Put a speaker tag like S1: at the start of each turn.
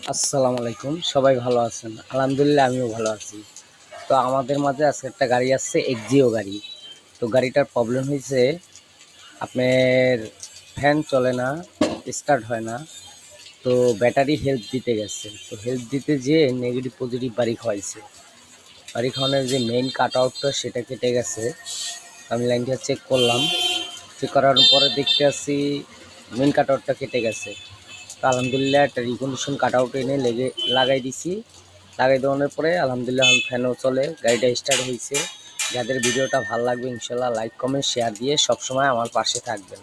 S1: আসসালামু আলাইকুম, সবাই ভালো আছেন? আলহামদুলিল্লাহ আমিও ভালো আছি। তো আমাদের মাঝে আজকে একটা গাড়ি আসছে, এক্সিও গাড়ি। তো গাড়িটার প্রবলেম হয়েছে, আপনার ফ্যান চলে না, স্টার্ট হয় না। তো ব্যাটারি হেল্প দিতে গেছে, তো হেল্প দিতে যেয়ে নেগেটিভ পজিটিভ বাড়ি খাওয়াইছে। বাড়ি খাওয়ানোর যে মেইন কাট আউটটা সেটা কেটে গেছে। আমি লাইনটা চেক করলাম, চেক করার পরে দেখতে আসছি মেইন কাট আউটটা কেটে গেছে। তো আলহামদুলিল্লাহ একটা রিকন্ডিশন কাট আউট এনে লাগাই দিছি। লাগাই দেওয়ানোর পরে আলহামদুলিল্লাহ এখন ফ্যানও চলে, গাড়িটা স্টার্ট হয়েছে। যাদের ভিডিওটা ভালো লাগবে ইনশাল্লাহ লাইক কমেন্ট শেয়ার দিয়ে সবসময় আমার পাশে থাকবেন।